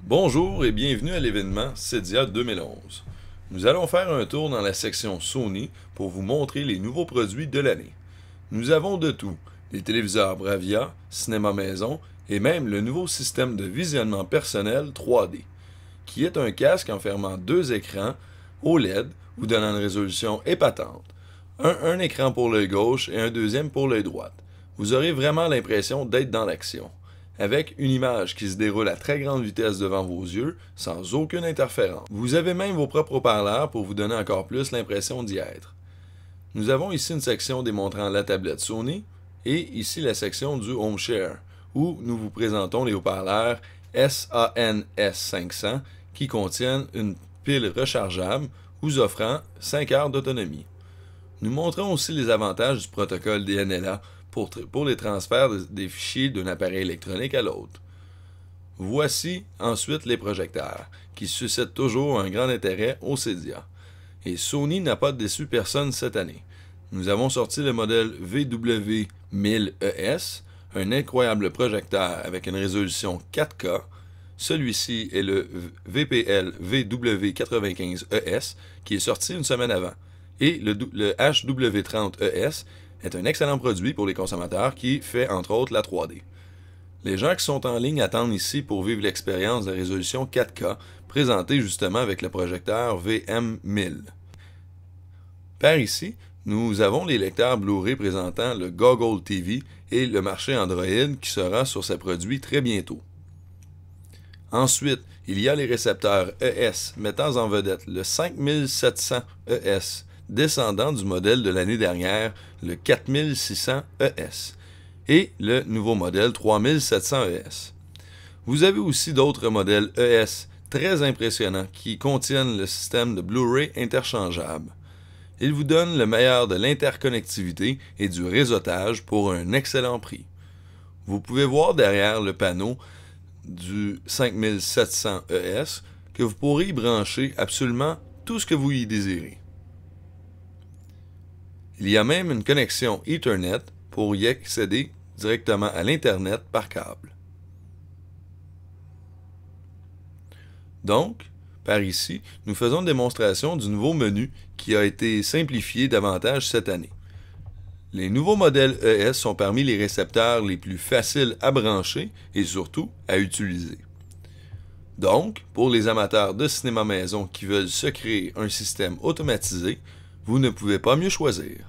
Bonjour et bienvenue à l'événement CEDIA 2011. Nous allons faire un tour dans la section Sony pour vous montrer les nouveaux produits de l'année. Nous avons de tout, des téléviseurs Bravia, cinéma maison et même le nouveau système de visionnement personnel 3D, qui est un casque enfermant deux écrans OLED vous donnant une résolution épatante. Un écran pour l'œil gauche et un deuxième pour l'œil droit. Vous aurez vraiment l'impression d'être dans l'action, avec une image qui se déroule à très grande vitesse devant vos yeux, sans aucune interférence. Vous avez même vos propres haut-parleurs pour vous donner encore plus l'impression d'y être. Nous avons ici une section démontrant la tablette Sony, et ici la section du Home Share, où nous vous présentons les haut-parleurs SANS500 qui contiennent une pile rechargeable, vous offrant 5 heures d'autonomie. Nous montrons aussi les avantages du protocole DNLA pour les transferts des fichiers d'un appareil électronique à l'autre. Voici ensuite les projecteurs, qui suscitent toujours un grand intérêt au CEDIA. Et Sony n'a pas déçu personne cette année. Nous avons sorti le modèle VW1000ES, un incroyable projecteur avec une résolution 4K. Celui-ci est le VPL VW95ES, qui est sorti une semaine avant. Et le HW30ES est un excellent produit pour les consommateurs qui fait entre autres la 3D. Les gens qui sont en ligne attendent ici pour vivre l'expérience de résolution 4K présentée justement avec le projecteur VM1000. Par ici, nous avons les lecteurs Blu-ray présentant le Goggle TV et le marché Android qui sera sur ces produits très bientôt. Ensuite, il y a les récepteurs ES mettant en vedette le 5700 ES, descendant du modèle de l'année dernière, le 4600 ES, et le nouveau modèle 3700 ES. Vous avez aussi d'autres modèles ES très impressionnants qui contiennent le système de Blu-ray interchangeable. Ils vous donnent le meilleur de l'interconnectivité et du réseautage pour un excellent prix. Vous pouvez voir derrière le panneau du 5700 ES que vous pourrez y brancher absolument tout ce que vous y désirez. Il y a même une connexion Ethernet pour y accéder directement à l'Internet par câble. Donc, par ici, nous faisons une démonstration du nouveau menu qui a été simplifié davantage cette année. Les nouveaux modèles ES sont parmi les récepteurs les plus faciles à brancher et surtout à utiliser. Donc, pour les amateurs de cinéma maison qui veulent se créer un système automatisé, vous ne pouvez pas mieux choisir.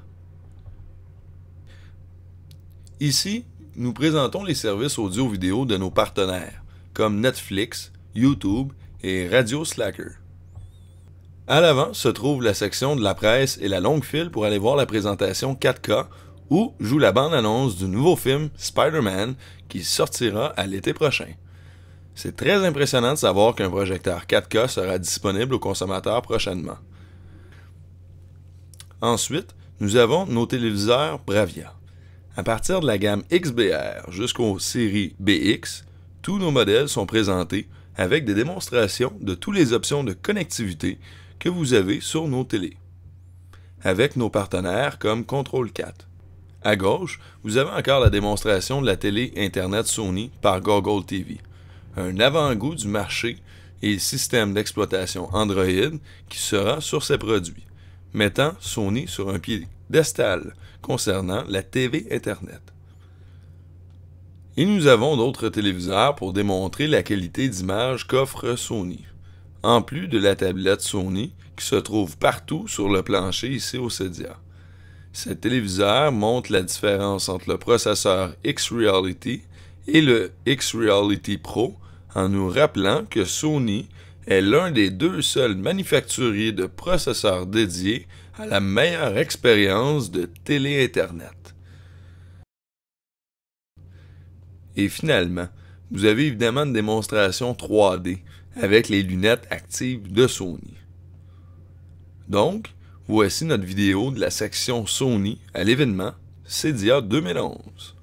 Ici, nous présentons les services audio-vidéo de nos partenaires, comme Netflix, YouTube et Radio Slacker. À l'avant se trouve la section de la presse et la longue file pour aller voir la présentation 4K où joue la bande-annonce du nouveau film Spider-Man qui sortira à l'été prochain. C'est très impressionnant de savoir qu'un projecteur 4K sera disponible aux consommateurs prochainement. Ensuite, nous avons nos téléviseurs Bravia. À partir de la gamme XBR jusqu'aux séries BX, tous nos modèles sont présentés avec des démonstrations de toutes les options de connectivité que vous avez sur nos télés, avec nos partenaires comme Control4. À gauche, vous avez encore la démonstration de la télé Internet Sony par Goggle TV, un avant-goût du marché et système d'exploitation Android qui sera sur ces produits, mettant Sony sur un piédestal concernant la TV Internet. Et nous avons d'autres téléviseurs pour démontrer la qualité d'image qu'offre Sony, en plus de la tablette Sony qui se trouve partout sur le plancher ici au CEDIA. Ces téléviseurs montrent la différence entre le processeur X-Reality et le X-Reality Pro en nous rappelant que Sony est l'un des deux seuls manufacturiers de processeurs dédiés à la meilleure expérience de télé-Internet. Et finalement, vous avez évidemment une démonstration 3D avec les lunettes actives de Sony. Donc, voici notre vidéo de la section Sony à l'événement CEDIA 2011.